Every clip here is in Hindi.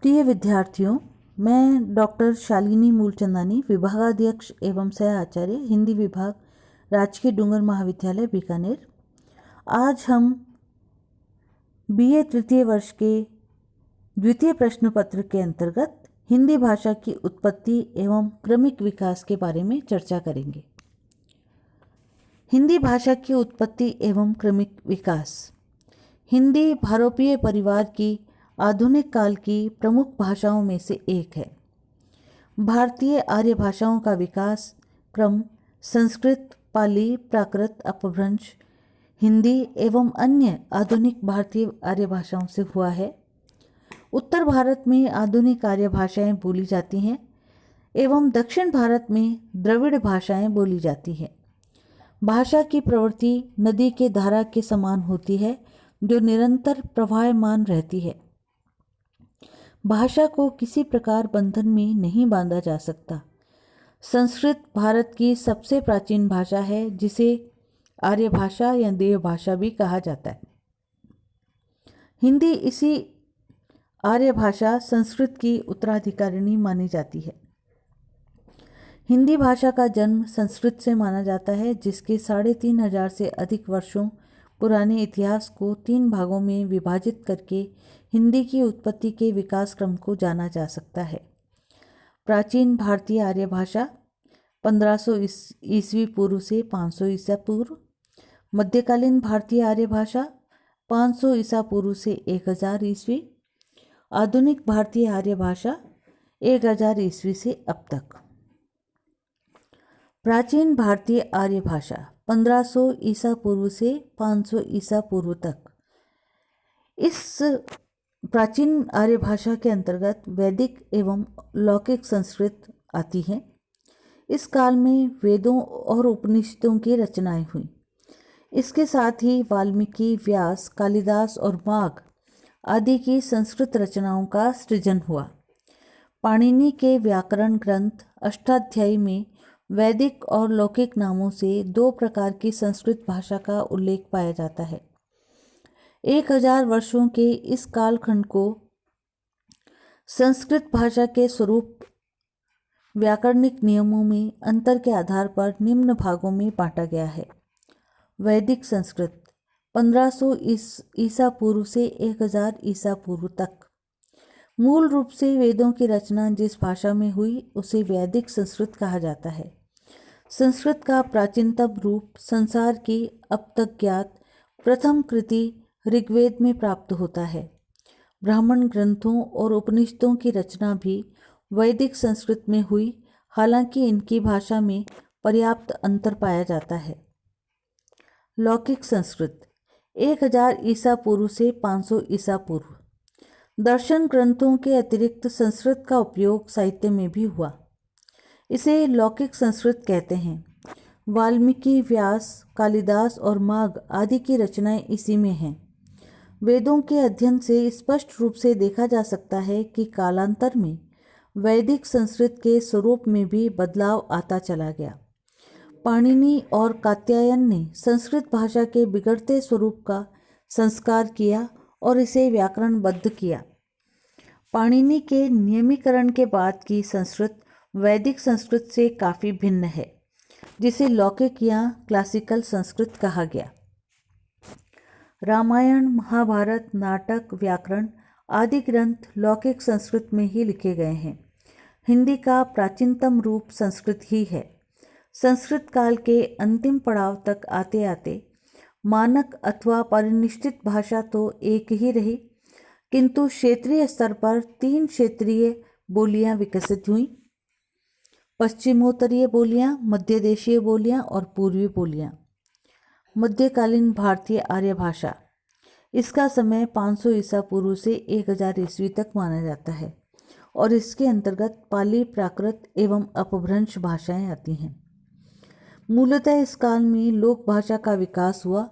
प्रिय विद्यार्थियों, मैं डॉक्टर शालिनी मूलचंदानी, विभागाध्यक्ष एवं सह आचार्य, हिंदी विभाग, राजकीय डूंगर महाविद्यालय बीकानेर। आज हम बीए तृतीय वर्ष के द्वितीय प्रश्न पत्र के अंतर्गत हिंदी भाषा की उत्पत्ति एवं क्रमिक विकास के बारे में चर्चा करेंगे। हिंदी भाषा की उत्पत्ति एवं क्रमिक विकास। हिंदी भारोपीय परिवार की आधुनिक काल की प्रमुख भाषाओं में से एक है। भारतीय आर्य भाषाओं का विकास क्रम संस्कृत, पाली, प्राकृत, अपभ्रंश, हिंदी एवं अन्य आधुनिक भारतीय आर्य भाषाओं से हुआ है। उत्तर भारत में आधुनिक आर्य भाषाएं बोली जाती हैं एवं दक्षिण भारत में द्रविड़ भाषाएं बोली जाती हैं। भाषा की प्रवृत्ति नदी के धारा के समान होती है जो निरंतर प्रवाहमान रहती है। भाषा को किसी प्रकार बंधन में नहीं बांधा जा सकता। संस्कृत भारत की सबसे प्राचीन भाषा है जिसे आर्य भाषा या देव भाषा भी कहा जाता है। हिंदी इसी आर्य भाषा संस्कृत की उत्तराधिकारिणी मानी जाती है। हिंदी भाषा का जन्म संस्कृत से माना जाता है, जिसके 3500 से अधिक वर्षों पुराने इतिहास को 3 भागों में विभाजित करके हिंदी की उत्पत्ति के विकास क्रम को जाना जा सकता है। प्राचीन भारतीय आर्य भाषा 1500 ईस्वी पूर्व से 500 ईसा पूर्व। मध्यकालीन भारतीय आर्य भाषा 500 ईसा पूर्व से 1000 ईस्वी। आधुनिक भारतीय आर्य भाषा 1000 ईस्वी से अब तक। प्राचीन भारतीय आर्य भाषा 1500 ईसा पूर्व से 500 ईसा पूर्व तक। इस प्राचीन आर्य भाषा के अंतर्गत वैदिक एवं लौकिक संस्कृत आती है। इस काल में वेदों और उपनिषदों की रचनाएं हुई। इसके साथ ही वाल्मीकि, व्यास, कालिदास और माघ आदि की संस्कृत रचनाओं का सृजन हुआ। पाणिनि के व्याकरण ग्रंथ अष्टाध्यायी में वैदिक और लौकिक नामों से 2 प्रकार की संस्कृत भाषा का उल्लेख पाया जाता है। 1000 वर्षों के इस कालखंड को संस्कृत भाषा के स्वरूप व्याकरणिक नियमों में अंतर के आधार पर निम्न भागों में बांटा गया है। वैदिक संस्कृत 1500 ईसा पूर्व से 1000 ईसा पूर्व तक। मूल रूप से वेदों की रचना जिस भाषा में हुई उसे वैदिक संस्कृत कहा जाता है। संस्कृत का प्राचीनतम रूप संसार की अब तक ज्ञात प्रथम कृति ऋग्वेद में प्राप्त होता है। ब्राह्मण ग्रंथों और उपनिषदों की रचना भी वैदिक संस्कृत में हुई, हालांकि इनकी भाषा में पर्याप्त अंतर पाया जाता है। लौकिक संस्कृत 1000 ईसा पूर्व से 500 ईसा पूर्व। दर्शन ग्रंथों के अतिरिक्त संस्कृत का उपयोग साहित्य में भी हुआ। इसे लौकिक संस्कृत कहते हैं। वाल्मीकि, व्यास, कालिदास और माघ आदि की रचनाएं इसी में हैं। वेदों के अध्ययन से स्पष्ट रूप से देखा जा सकता है कि कालांतर में वैदिक संस्कृत के स्वरूप में भी बदलाव आता चला गया। पाणिनि और कात्यायन ने संस्कृत भाषा के बिगड़ते स्वरूप का संस्कार किया और इसे व्याकरणबद्ध किया। पाणिनि के नियमीकरण के बाद की संस्कृत वैदिक संस्कृत से काफ़ी भिन्न है, जिसे लौकिक या क्लासिकल संस्कृत कहा गया। रामायण, महाभारत, नाटक, व्याकरण आदि ग्रंथ लौकिक संस्कृत में ही लिखे गए हैं। हिंदी का प्राचीनतम रूप संस्कृत ही है। संस्कृत काल के अंतिम पड़ाव तक आते आते मानक अथवा परिनिष्ठित भाषा तो एक ही रही, किंतु क्षेत्रीय स्तर पर 3 क्षेत्रीय बोलियां विकसित हुईं: पश्चिमोत्तरीय बोलियां, मध्य देशीय बोलियां और पूर्वी बोलियां। मध्यकालीन भारतीय आर्य भाषा, इसका समय 500 ईसा पूर्व से 1000 ईस्वी तक माना जाता है और इसके अंतर्गत पाली, प्राकृत एवं अपभ्रंश भाषाएं आती हैं। मूलतः इस काल में लोक भाषा का विकास हुआ।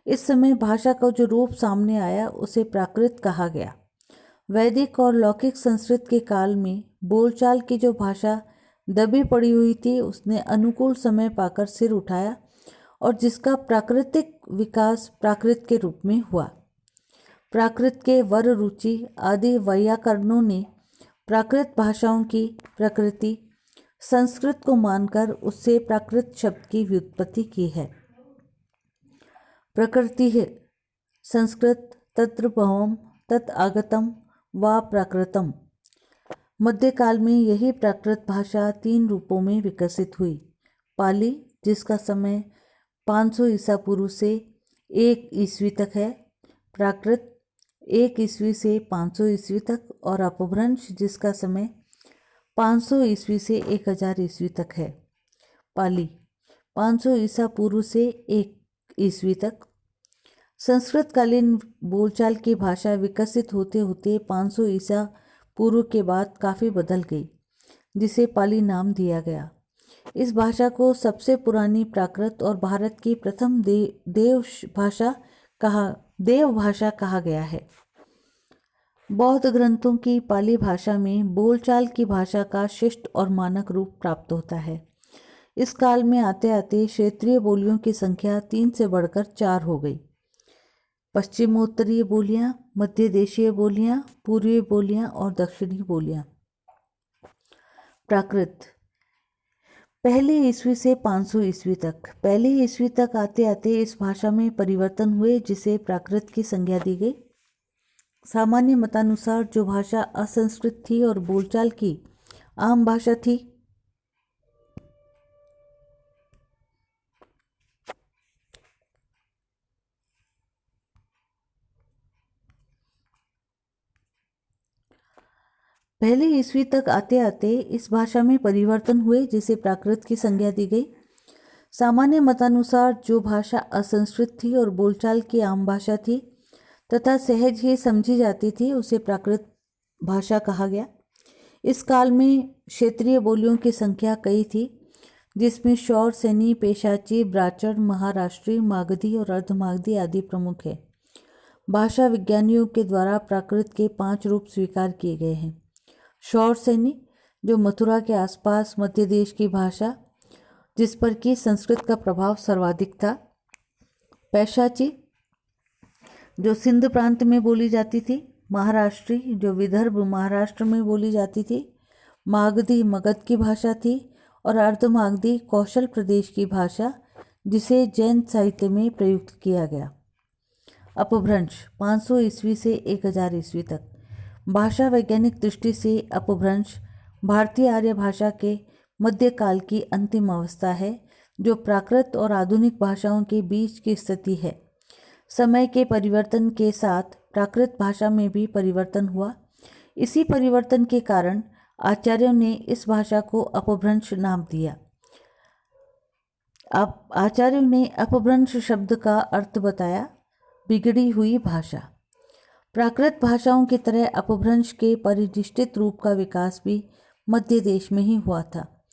इस समय भाषा का जो रूप सामने आया उसे प्राकृत कहा गया। वैदिक और लौकिक संस्कृत के काल में बोलचाल की जो भाषा दबी पड़ी हुई थी उसने अनुकूल समय पाकर सिर उठाया और जिसका प्राकृतिक विकास प्राकृत के रूप में हुआ। प्राकृत के वर रुचि आदि वैयाकरणों ने प्राकृत भाषाओं की प्रकृति संस्कृत को मानकर उससे प्राकृत शब्द की व्युत्पत्ति की है। प्रकृति है संस्कृत तत्रभवम तत् आगतम व प्राकृतम। मध्यकाल में यही प्राकृत भाषा 3 रूपों में विकसित हुई। पाली, जिसका समय 500 ईसा पूर्व से 1 ईस्वी तक है, प्राकृत 1 ईस्वी से 500 ईस्वी तक, और अपभ्रंश जिसका समय 500 ईस्वी से 1000 ईस्वी तक है। पाली 500 ईसा पूर्व से 1 ईस्वी तक। संस्कृतकालीन बोलचाल की भाषा विकसित होते होते 500 ईसा पूर्व के बाद काफ़ी बदल गई, जिसे पाली नाम दिया गया। इस भाषा को सबसे पुरानी प्राकृत और भारत की प्रथम देव भाषा कहा गया है। बौद्ध ग्रंथों की पाली भाषा में बोलचाल की भाषा का शिष्ट और मानक रूप प्राप्त होता है। इस काल में आते आते क्षेत्रीय बोलियों की संख्या 3 से बढ़कर 4 हो गई। पश्चिमोत्तरीय बोलियां, मध्य देशीय बोलियां, पूर्वी बोलियां और दक्षिणी बोलियां। प्राकृत 1 ईस्वी से 500 ईस्वी तक। 1 ईस्वी तक आते आते इस भाषा में परिवर्तन हुए, जिसे प्राकृत की संज्ञा दी गई। सामान्य मतानुसार जो भाषा असंस्कृत थी और बोलचाल की आम भाषा थी, पहले ईस्वी तक आते आते इस भाषा में परिवर्तन हुए, जिसे प्राकृत की संज्ञा दी गई। सामान्य मतानुसार जो भाषा असंस्कृत थी और बोलचाल की आम भाषा थी तथा सहज ही समझी जाती थी, उसे प्राकृत भाषा कहा गया। इस काल में क्षेत्रीय बोलियों की संख्या कई थी, जिसमें शौर सैनी, पेशाची, ब्राचड़, महाराष्ट्री, मागधी और अर्धमागधी आदि प्रमुख है। भाषा विज्ञानियों के द्वारा प्राकृत के 5 रूप स्वीकार किए गए हैं। शौर सैनी, जो मथुरा के आसपास मध्य देश की भाषा, जिस पर कि संस्कृत का प्रभाव सर्वाधिक था। पैशाची, जो सिंध प्रांत में बोली जाती थी। महाराष्ट्री, जो विदर्भ महाराष्ट्र में बोली जाती थी। मागधी मगध की भाषा थी। और अर्धमागधी कौशल प्रदेश की भाषा, जिसे जैन साहित्य में प्रयुक्त किया गया। अपभ्रंश 500 ईस्वी से 1000 ईस्वी तक। भाषा वैज्ञानिक दृष्टि से अपभ्रंश भारतीय आर्य भाषा के मध्यकाल की अंतिम अवस्था है, जो प्राकृत और आधुनिक भाषाओं के बीच की स्थिति है। समय के परिवर्तन के साथ प्राकृत भाषा में भी परिवर्तन हुआ। इसी परिवर्तन के कारण आचार्यों ने इस भाषा को अपभ्रंश नाम दिया। अब आचार्यों ने अपभ्रंश शब्द का अर्थ बताया, बिगड़ी हुई भाषा। प्राकृत भाषाओं की तरह अपभ्रंश के परिनिष्ठित रूप का विकास भी मध्य देश में ही हुआ था।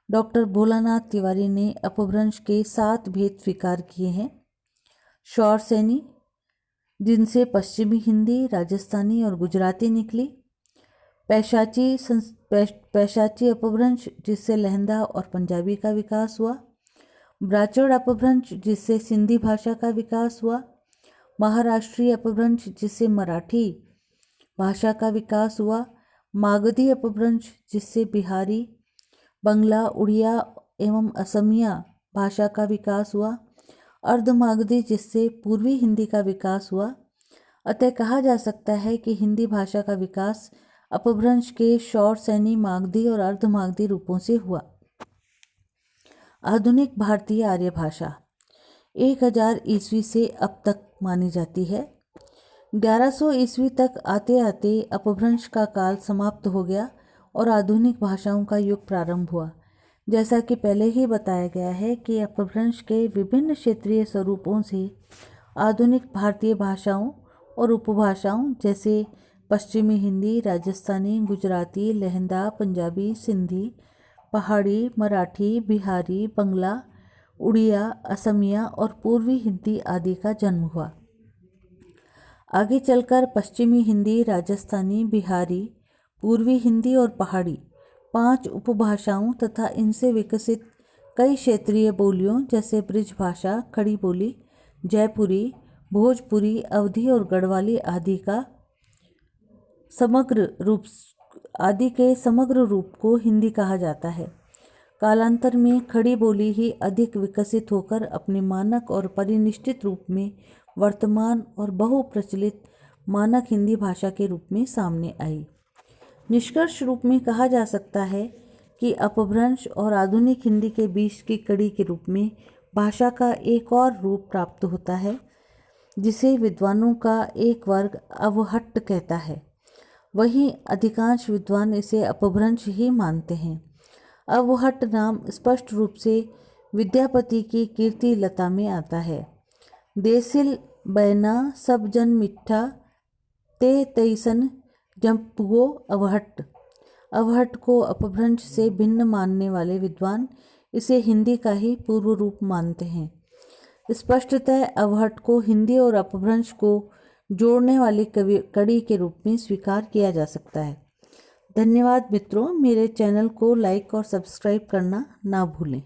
डॉक्टर भोलानाथ तिवारी ने अपभ्रंश के 7 भेद स्वीकार किए हैं। शौर सैनी, जिनसे पश्चिमी हिंदी, राजस्थानी और गुजराती निकली। पैशाची अपभ्रंश, जिससे लहंदा और पंजाबी का विकास हुआ। ब्राचड़ अपभ्रंश, जिससे सिंधी भाषा का विकास हुआ। महाराष्ट्रीय अपभ्रंश, जिससे मराठी भाषा का विकास हुआ। मागधी अपभ्रंश, जिससे बिहारी, बंगला, उड़िया एवं असमिया भाषा का विकास हुआ। अर्धमागधी, जिससे पूर्वी हिंदी का विकास हुआ। अतः कहा जा सकता है कि हिंदी भाषा का विकास अपभ्रंश के शौर सैनी, मागधी और अर्धमागधी रूपों से हुआ। आधुनिक भारतीय आर्य भाषा 1000 ईस्वी से अब तक मानी जाती है। 1100 ईस्वी तक आते आते अपभ्रंश का काल समाप्त हो गया और आधुनिक भाषाओं का युग प्रारंभ हुआ। जैसा कि पहले ही बताया गया है कि अपभ्रंश के विभिन्न क्षेत्रीय स्वरूपों से आधुनिक भारतीय भाषाओं और उपभाषाओं जैसे पश्चिमी हिंदी, राजस्थानी, गुजराती, लहंदा, पंजाबी, सिंधी, पहाड़ी, मराठी, बिहारी, बंगला, उड़िया, असमिया और पूर्वी हिंदी आदि का जन्म हुआ। आगे चलकर पश्चिमी हिंदी, राजस्थानी, बिहारी, पूर्वी हिंदी और पहाड़ी 5 उपभाषाओं तथा इनसे विकसित कई क्षेत्रीय बोलियों जैसे ब्रिज भाषा, खड़ी बोली, जयपुरी, भोजपुरी, अवधी और गढ़वाली आदि के समग्र रूप को हिंदी कहा जाता है। कालांतर में खड़ी बोली ही अधिक विकसित होकर अपने मानक और परिनिष्ठित रूप में वर्तमान और बहुप्रचलित मानक हिंदी भाषा के रूप में सामने आई। निष्कर्ष रूप में कहा जा सकता है कि अपभ्रंश और आधुनिक हिंदी के बीच की कड़ी के रूप में भाषा का एक और रूप प्राप्त होता है, जिसे विद्वानों का एक वर्ग अवहट्ट कहता है। वहीं अधिकांश विद्वान इसे अपभ्रंश ही मानते हैं। अवहट्ट नाम स्पष्ट रूप से विद्यापति की कीर्ति लता में आता है। देसिल बैना सब जन मिठा ते तैसन जंपुगो अवहट्ट। अवहट्ट को अपभ्रंश से भिन्न मानने वाले विद्वान इसे हिंदी का ही पूर्व रूप मानते हैं। स्पष्टतः अवहट्ट को हिंदी और अपभ्रंश को जोड़ने वाली कड़ी के रूप में स्वीकार किया जा सकता है। धन्यवाद मित्रों, मेरे चैनल को लाइक और सब्सक्राइब करना ना भूलें।